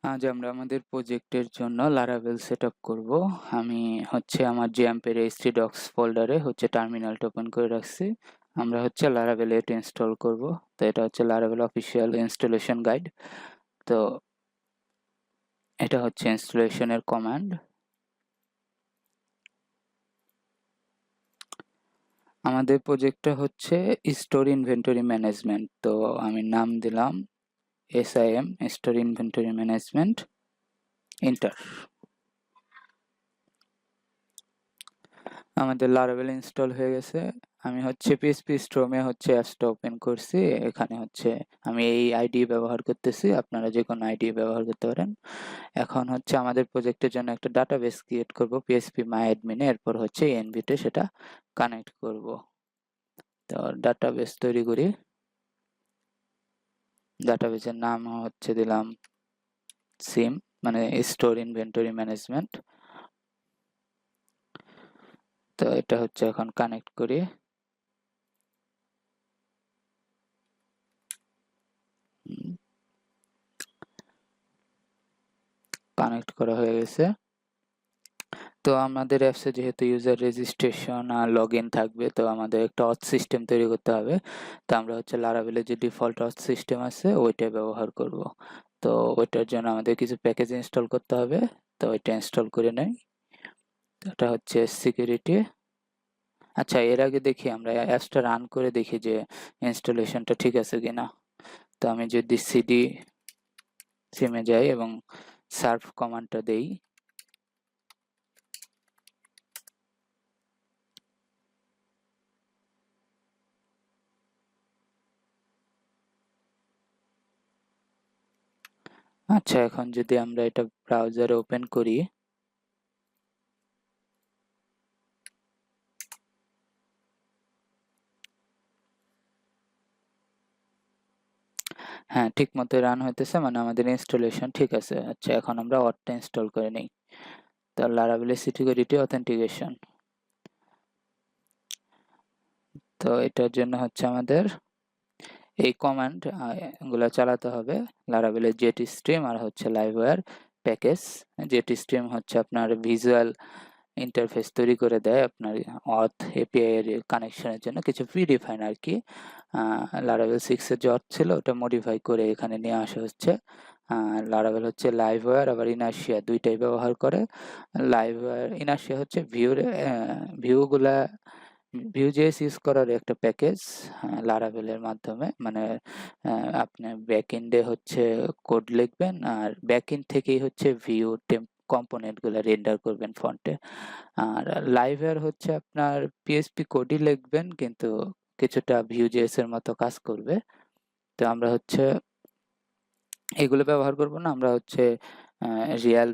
আজ আমরা আমাদের প্রজেক্টের জন্য Laravel সেটআপ করব। আমি আমার JAMP এর htdocs ফোল্ডারে টার্মিনালটা ওপেন করে রাখছি। আমরা Laravel 8 ইনস্টল করব। তো এটা Laravel অফিসিয়াল ইনস্টলেশন গাইড। তো এটা ইনস্টলেশনের কমান্ড। আমাদের প্রজেক্টটা স্টোর ইনভেন্টরি ম্যানেজমেন্ট। তো আমি নাম দিলাম SIM store inventory management, enter. আমাদের Laravel ইনস্টল হয়ে গেছে। আমি PHP Storm এ অ্যাপসটা ওপেন করছি। এখানে আমি এই আইডি ব্যবহার করতেছি, আপনারা যে কোনো আইডি ব্যবহার করতে পারেন। এখন আমাদের প্রজেক্টের জন্য একটা ডাটাবেস ক্রিয়েট করব phpMyAdmin এ, এরপর env তে সেটা কানেক্ট করব। তো ডাটাবেস তৈরি করি। ডাটাবেসের নাম দিলাম সিম, মানে স্টোর ইনভেন্টরি ম্যানেজমেন্ট। তো এটা এখন কানেক্ট করি। কানেক্ট করা হয়ে গেছে। তো আমাদের অ্যাপসে যেহেতু ইউজার রেজিস্ট্রেশন আর লগইন থাকবে, তো আমাদের একটা অথ সিস্টেম তৈরি করতে হবে। তো আমরা Laravel-এর যে ডিফল্ট অথ সিস্টেম আছে ওইটা ব্যবহার করব। তো ওইটার জন্য আমাদের কিছু প্যাকেজ ইনস্টল করতে হবে। তো ওইটা ইনস্টল করে নেই। এটা সিকিউরিটি। আচ্ছা, এর আগে দেখি আমরা অ্যাপসটা রান করে দেখি যে ইনস্টলেশনটা ঠিক আছে কিনা। তো আমি যদি সিডি সিমে যাই এবং সার্ভ কমান্ডটা দেই, আচ্ছা এখন যদি আমরা এটা ব্রাউজারে ওপেন করি, হ্যাঁ ঠিক মতো রান হইতেছে, মানে আমাদের ইনস্টলেশন ঠিক আছে। আচ্ছা এখন আমরা অথটা ইনস্টল করে নেই। তো Laravel সিকিউরিটি অথেন্টিকেশন। তো এটার জন্য আমাদের এই কমান্ড গুলা চালাতে হবে। Laravel এর jetstream আর livewire প্যাকেজ। jetstream আপনার ভিজুয়াল ইন্টারফেস তৈরি করে দেয় আপনার অথ এপিআই এর কানেকশনের জন্য, কিছু প্রিডিফাইন আর কি। Laravel 6 এর যে অথ ছিল ওটা মডিফাই করে এখানে নিয়ে আসা হচ্ছে। Laravel লাইভওয়্যার আবার ইনার্শিয়া দুইটাই ব্যবহার করে। লাইভওয়্যার ইনার্শিয়া ভিউগুলা Vue.js ইউজ করার একটা প্যাকেজ Laravel এর মাধ্যমে, মানে আপনি ব্যাকএন্ডে কোড লিখবেন আর ব্যাকএন্ড থেকেই ভিউ কম্পোনেন্ট গুলা রেন্ডার করবেন ফ্রন্টে। আর লাইভওয়্যার আপনার পিএইচপি কোডই লিখবেন কিন্তু কিছুটা Vue.js এর মতো কাজ করবে। তো আমরা এগুলো ব্যবহার করব না, আমরা রিয়াল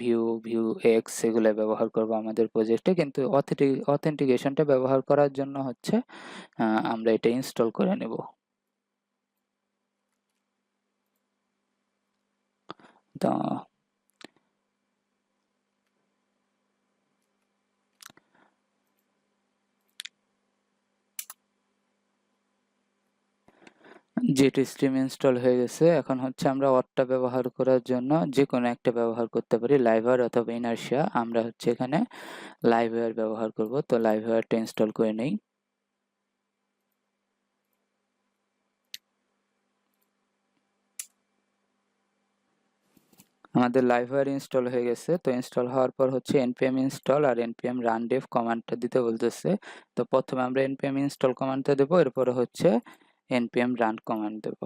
ভিউ এক্স এগুলো ব্যবহার করব আমাদের প্রজেক্টে, কিন্তু অথেন্টিকেশনটা ব্যবহার করার জন্য আমরা এটা ইনস্টল করে নেব। তো jetstream ইনস্টল হয়ে গেছে। এখন আমরা অথটা ব্যবহার করার জন্য যে কোনো একটা ব্যবহার করতে পারি, লাইভওয়্যার অথবা ইনার্শিয়া। আমরা এখানে লাইভওয়্যার ব্যবহার করব। তো লাইভওয়্যারটা ইনস্টল করে নেই। আমাদের লাইভওয়্যার ইনস্টল হয়ে গেছে। তো ইনস্টল হওয়ার পর npm install আর npm run dev কমান্ডটা দিতে বলতেছে। তো প্রথমে আমরা npm install কমান্ডটা দেব, এরপরে npm run কমান্ড দেব।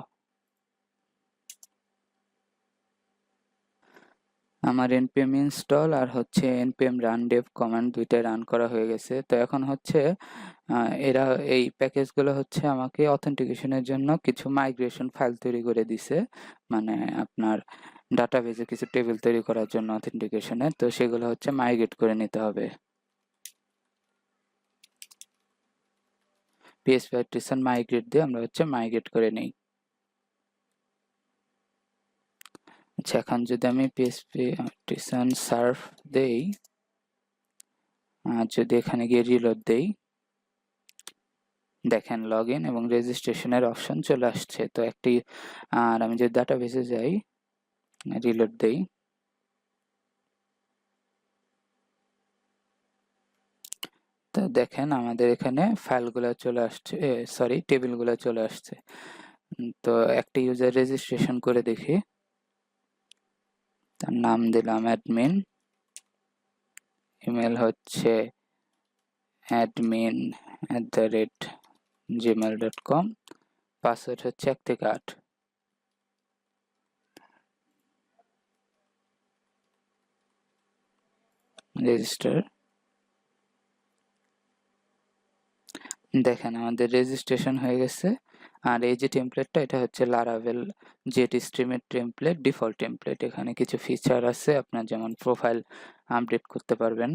আমার npm install আর npm run dev কমান্ড দুইটাই রান করা হয়ে গেছে। তো এখন এরা এই প্যাকেজগুলো আমাকে অথেন্টিকেশনের জন্য কিছু মাইগ্রেশন ফাইল তৈরি করে দিছে, মানে আপনার ডাটাবেজে কিছু টেবিল তৈরি করার জন্য অথেন্টিকেশনের। তো সেগুলো মাইগ্রেট করে নিতে হবে। PHP artisan migrate দিয়ে আমরা মাইগ্রেট করে নেই। আচ্ছা এখন যদি আমি PHP artisan সার্ভ দেই, যদি এখানে গিয়ে রিলোড দেই, দেখেন লগইন এবং রেজিস্ট্রেশনের অপশন চলে আসছে। তো আর আমি যদি ডাটাবেসে যাই, রিলোড দেই। তো দেখেন আমাদের এখানে ফাইলগুলো চলে আসছে, সরি টেবিলগুলো চলে আসছে। তো একটা ইউজার রেজিস্ট্রেশন করে দেখি। তার নাম দিলাম অ্যাডমিন, ইমেল হচ্ছে admin@gmail.com, পাসওয়ার্ড হচ্ছে 1 থেকে 8। রেজিস্টার। দেখেন আমাদের রেজিস্ট্রেশন হয়ে গেছে। আর এই যে টেমপ্লেটটা, এটা হচ্ছে লারাভেল জেটস্ট্রিমের টেমপ্লেট, ডিফল্ট টেমপ্লেট। এখানে কিছু ফিচার আছে, আপনার যেমন প্রোফাইল আপডেট করতে পারবেন,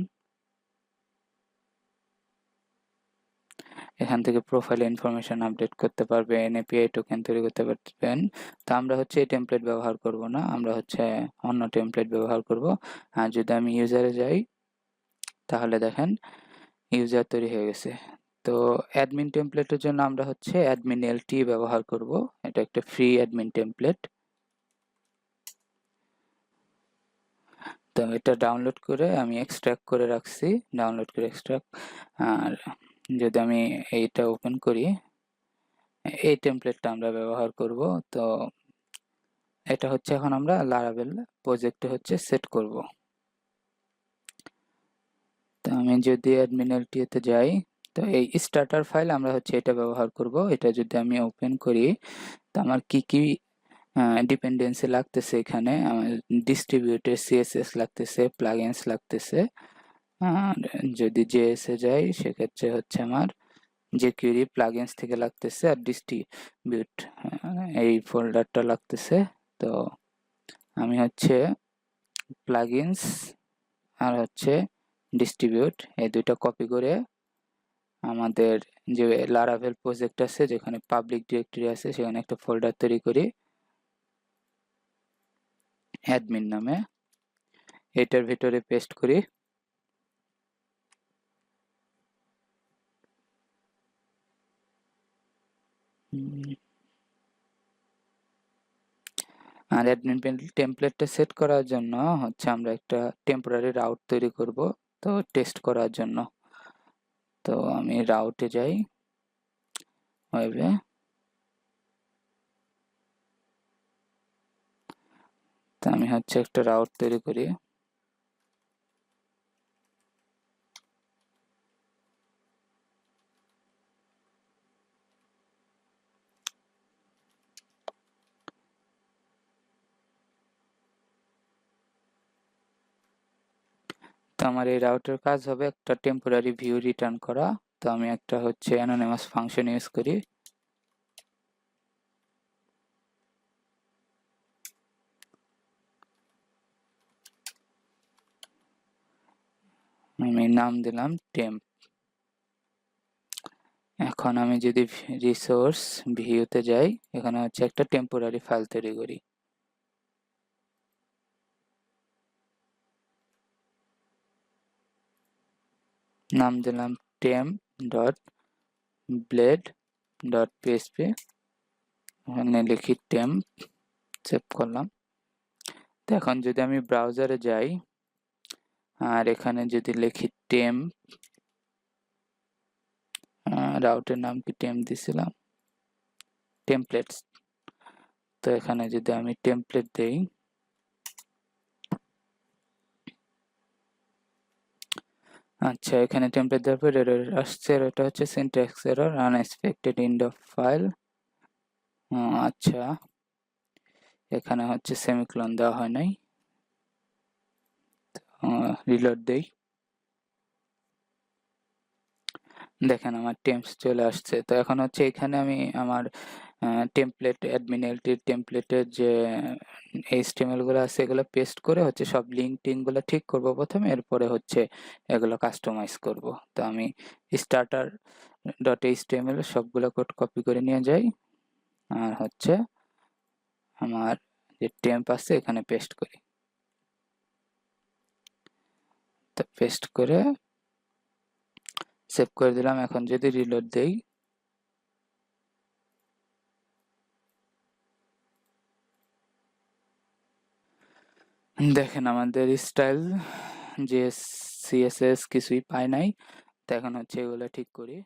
এখান থেকে প্রোফাইল ইনফরমেশন আপডেট করতে পারবেন, এপিআই টোকেন তৈরি করতে পারবেন। তো আমরা হচ্ছে এই টেমপ্লেট ব্যবহার করব না, আমরা হচ্ছে অন্য টেমপ্লেট ব্যবহার করব। আর যদি আমি ইউজারে যাই, তাহলে দেখেন ইউজার তৈরি হয়ে গেছে। তো অ্যাডমিন টেমপ্লেটের জন্য আমরা হচ্ছে অ্যাডমিন এলটি ব্যবহার করব। এটা একটা ফ্রি অ্যাডমিন টেমপ্লেট। তো এটা ডাউনলোড করে আমি এক্সট্রাক্ট করে রাখছি, ডাউনলোড করে এক্সট্রাক্ট। আর যদি আমি এইটা ওপেন করি, এই টেমপ্লেটটা আমরা ব্যবহার করব। তো এটা হচ্ছে এখন আমরা লারাভেল প্রজেক্টে হচ্ছে সেট করব। তো আমি যদি অ্যাডমিন এলটি তে যাই, তো এই স্টার্টার ফাইল আমরা হচ্ছে এটা ব্যবহার করব। এটা যদি আমি ওপেন করি, তো আমার কি কি ডিপেন্ডেন্সি লাগতেছে, এখানে আমার ডিস্ট্রিবিউটেড সিএসএস লাগতেছে, প্লাগইনস লাগতেছে। আর যদি জেএস এ যাই, সেক্ষেত্রে হচ্ছে আমার jQuery প্লাগইনস থেকে লাগতেছে, আর ডিস্ট্রিবিউট এই ফোল্ডারটা লাগতেছে। তো আমি হচ্ছে প্লাগইনস আর হচ্ছে ডিস্ট্রিবিউট এই দুইটা কপি করে আমাদের যে লারাভেল প্রজেক্ট আছে, যেখানে পাবলিক ডিরেক্টরি আছে, সেখানে একটা ফোল্ডার তৈরি করি অ্যাডমিন নামে, এটার ভিতরে পেস্ট করি। আর অ্যাডমিন টেমপ্লেটটা সেট করার জন্য হচ্ছে আমরা একটা টেম্পোরারি রাউট তৈরি করব, তো টেস্ট করার জন্য। তো আমি রাউটে যাই, ওয়েবে। তো আমি হচ্ছে একটা রাউট তৈরি করি। তো আমার এই রাউটের কাজ হবে একটা টেম্পোরারি ভিউ রিটার্ন করা। তো আমি একটা হচ্ছে অ্যানোনিমাস ফাংশন ইউজ করি। আমি নাম দিলাম টেম্প। এখন আমি যদি রিসোর্স ভিউতে যাই, এখানে হচ্ছে একটা টেম্পোরারি ফাইল তৈরি করি। নাম দিলাম temp.blade.php, এখানে লিখি টেম্প, সেভ করলাম। তো এখন যদি আমি ব্রাউজারে যাই, আর এখানে যদি লিখি টেম্প, রাউটের নাম কি টেম্প দিছিলাম, টেমপ্লেটস। তো এখানে যদি আমি টেমপ্লেট দেই, আচ্ছা এখানে টেমপ্লেট দেওয়ার পর এরর আসছে, এটা হচ্ছে syntax error, unexpected end of file. আচ্ছা এখানে হচ্ছে সেমিকোলন দেওয়া হয় নাই। রিলোড দেই, দেখেন আমার টেম্পস চলে আসছে। তো এখন হচ্ছে এখানে আমি আমার টেমপ্লেট অ্যাডমিন এলটির টেমপ্লেটের যে এইচটিএমএল গুলো আছে, এগুলো পেস্ট করে হচ্ছে সব লিঙ্ক টিঙ্ক গুলো ঠিক করব প্রথমে, এরপরে হচ্ছে এগুলো কাস্টমাইজ করব। তো আমি স্টার্টার ডট এইচটিএমএল সবগুলো কোড কপি করে নিয়ে যাই, আর হচ্ছে আমার যে টেম্প আছে এখানে পেস্ট করি। তো পেস্ট করে সেভ করে দিলাম। এখন যদি রিলোড দেই, দেখেন আমাদের স্টাইল যে সিএসএস কিছুই পায় নাই। তো এখন হচ্ছে এগুলো ঠিক করি।